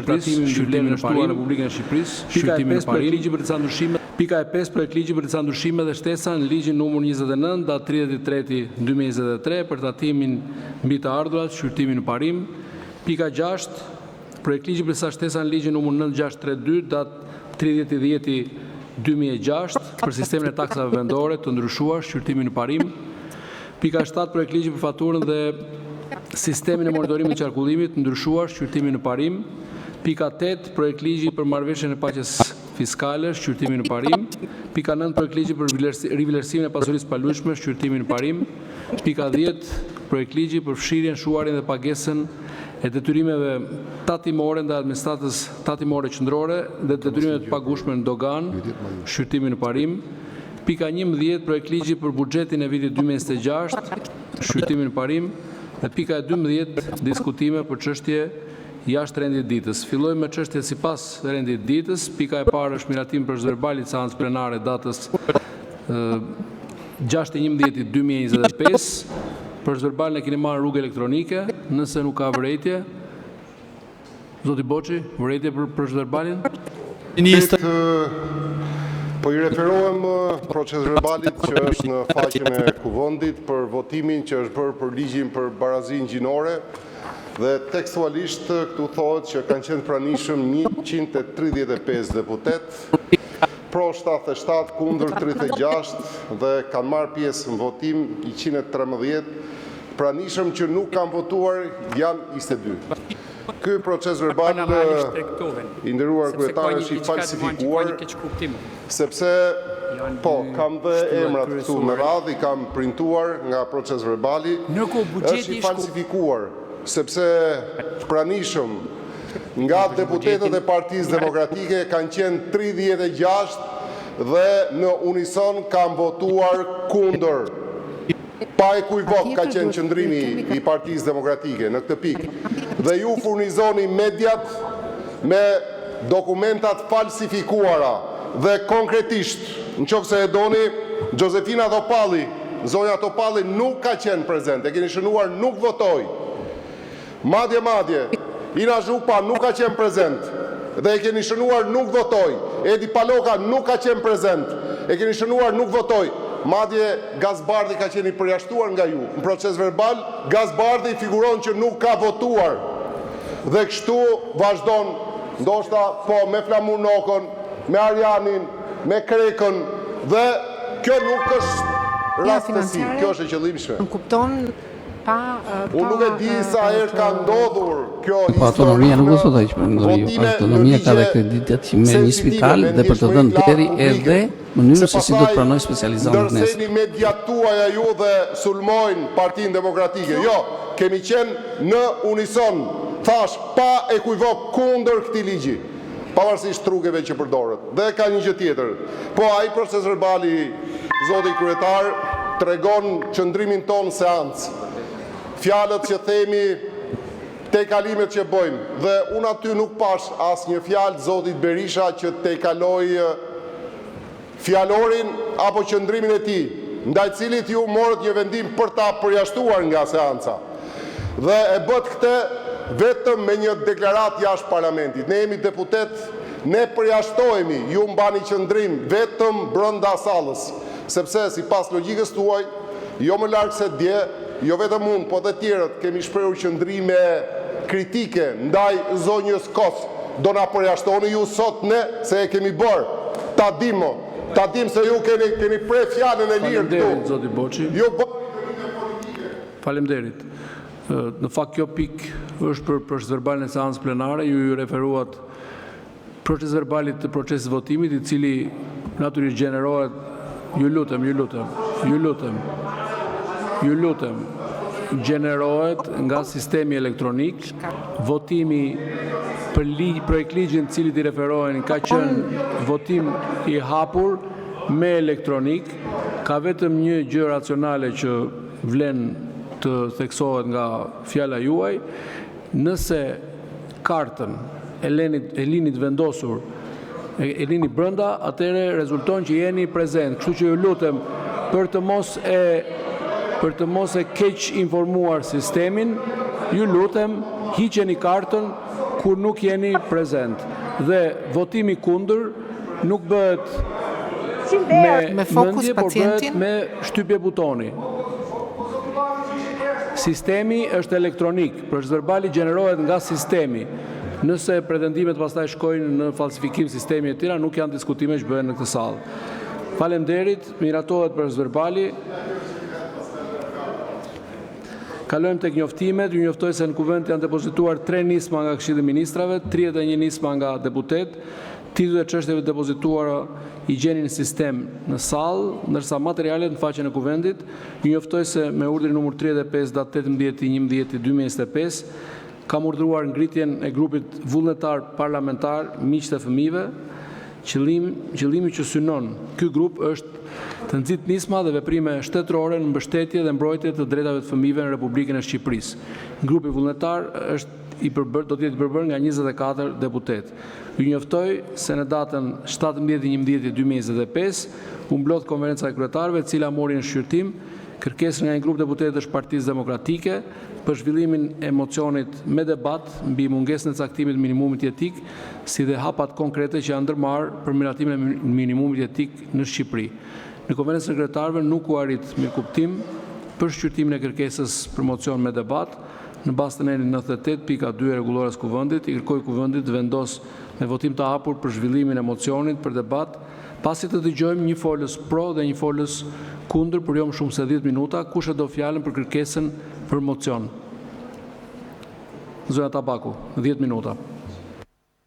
shqyrtimin e shtuar në Republikën e Shqipërisë, shqyrtimin e parim. Pika e 5 projekt ligji për disa ndryshime dhe shtesa në ligjin numër 29 datë 30/3/2023 për tatimin mbi të ardhurat, shqyrtimin e parim. Pika 6 projekt ligji për disa shtesa në ligjin numër 9632 datë 30/10/2006 për sistemin e taksave vendore të ndryshuar, shqyrtimin e parim. Pika 7 projekt ligji për faturën dhe sistemin e monitorimit të qarkullimit të ndryshuar, shqyrtimin e parim. Pika 8 projekt ligji për marrëveshjen e paqes fiskale, shqyrtimin e parim. Pika 9 projekt ligji për rivlerësimin e pasurisë palujshme, shqyrtimin e parim. Pika 10 projekt ligji për fshirjen, shuarjen dhe pagesën e detyrimeve tatimore ndaj administratës tatimore qendrore dhe detyrimet të pagushme në dogan, shqyrtimin e parim. Pika 11 projekt ligji për buxhetin e vitit 2026, shqyrtimin e parim. Dhe pika e 12 diskutime për çështje jashtë rendit ditës. Fillojmë me çështjet sipas rendit ditës. Pika e parë është miratim për verbalit seancë plenare datës 6/11/2025. Për verbalin e keni marrë rrugë elektronike, nëse nuk ka vërejtje. Zoti Boçi, vërejtje për verbalin? Po i referohem proces verbalit që është në faqen e kuvendit për votimin që është bërë për ligjin për barazinë gjinore. Dhe tekstualisht këtu thohet që kanë qenë pranishëm 135 deputet, pro 77, kundër 36 dhe kanë marrë pjesë në votim 113, pranishëm që nuk kanë votuar janë 22. Ky proces verbal i nderuar kryetar është i falsifikuar sepse kam dhe emrat këtu me radhë, i kam printuar nga proces verbali, është i falsifikuar sepse pranishëm nga deputetët e Partisë Demokratike kanë qenë 36 dhe në unison kanë votuar kundër. Pa ekuivok ka qenë qëndrimi i Partisë Demokratike në këtë pikë. Dhe ju furnizoni mediat me dokumentat falsifikuara dhe konkretisht, në qoftë se e doni, Josefina Topalli, zonja Topalli nuk ka qenë prezent, e keni shënuar nuk votoi. Madje, Ina Zhupa nuk ka qenë prezent dhe e keni shënuar nuk votoi. Edi Paloka nuk ka qenë prezent, e keni shënuar nuk votoi. Madje Gazbardi ka qenë i përjashtuar nga ju. Në proces verbal, Gazbardi figuron që nuk ka votuar. Dhe kështu vazhdon, ndoshta po me Flamur Nokën, me Arjanin, me Krekën, dhe kjo nuk është rastësi, kjo është e qëllimshme. Unë nuk e di sa herë ka ndodhur kjo histori. Po autonomia nuk është thotë që autonomia ka dhe kreditet që me një spital dhe për të dhënë deri edhe mënyrën se si do të pranoj specializohen nesër. Ndërseni mediat tuaja ju dhe sulmojnë Partinë Demokratike. Jo, kemi qenë në unison, thash pa ekuivok kundër këtij ligji, pavarësisht rrugëve që përdoret. Dhe ka një gjë tjetër. Po ai proces verbali, zoti kryetar, tregon qëndrimin tonë seancë. Fjalët që themi, te kalimet që bëjmë, dhe unë aty nuk pash as një fjalë zotit Berisha që te kaloj fjalorin apo qëndrimin e tij, ndaj cilit ju morët një vendim për ta përjashtuar nga seanca. Dhe e bët këtë vetëm me një deklarat jashtë parlamentit. Ne jemi deputet, ne përjashtohemi, ju mbani qëndrim vetëm brenda sallës, sepse sipas logjikës tuaj, jo më larg se dje, jo vetëm unë, po dhe tjerët kemi shprehur qëndrime kritike ndaj zonjës Kos. Do na përjashtoni ju sot ne se e kemi bërë. Ta dim se ju keni pre fjalën e lirë këtu. Faleminderit, zoti Boçi. Faleminderit. Në fakt kjo pikë është për proces verbalin e seancës plenare, ju referuat proces verbalit të procesit votimit, i cili natyrisht gjenerohet, ju lutem, gjenerohet nga sistemi elektronik. Votimi për projekt ligjin cilit i referohen ka qenë votim i hapur me elektronik. Ka vetëm një gjë racionale që vlen të theksohet nga fjala juaj. Nëse kartën e linit vendosur e lini brenda, atëre rezulton që jeni prezent. Kështu që ju lutem për të mos e keq informuar sistemin, ju lutem hiqeni kartën kur nuk jeni prezent. Dhe votimi kundër nuk bëhet me mendje, por bëhet me shtypje butoni. Sistemi është elektronik, procesverbali gjenerohet nga sistemi. Nëse pretendimet pastaj shkojnë në falsifikim sistemi e tjera, nuk janë diskutime që bëhen në këtë sallë. Faleminderit, miratohet procesverbali. Kalojmë tek njoftimet. Ju njoftoj se në kuvent janë depozituar 3 nisma nga Këshilli i Ministrave, 31 nisma nga deputet. Titujt e çështjeve depozituara i gjeni në sistem në sallë, ndërsa materialet në faqen e kuventit. Ju njoftoj se me urdhrin numër 35 datë 18/11/2025 kam urdhëruar ngritjen e grupit vullnetar parlamentar Miqtë e Fëmijëve. Qëllimi që synon ky grup është të nxit nisma dhe veprime shtetërore në mbështetje dhe mbrojtje të drejtave të fëmijëve në Republikën e Shqipërisë. Grupi vullnetar do të jetë i përbërë nga 24 deputet. Ju njoftoj se në datën 17/11/2025 u mblodh konferenca e kryetarëve, e cila mori në shqyrtim kërkesën nga një grup deputetësh Partisë Demokratike për zhvillimin e mocionit me debat mbi mungesën e caktimit minimumit jetik, si dhe hapat konkrete që janë ndërmarrë për miratimin e minimumit jetik në Shqipëri. Në konferencën e kryetarëve nuk u arrit mirëkuptim për shqyrtimin e kërkesës për mocion me debat. Në bazë të nenin 98.2 e rregullores kuvendit, i kërkoj kuvendit të vendos me votim të hapur për zhvillimin e mocionit për debat, pasi të dëgjojmë një folës pro dhe një folës kundër për jo më shumë se 10 minuta, kush e do fjalën për kërkesën për mocion. Zonja Tabaku, 10 minuta.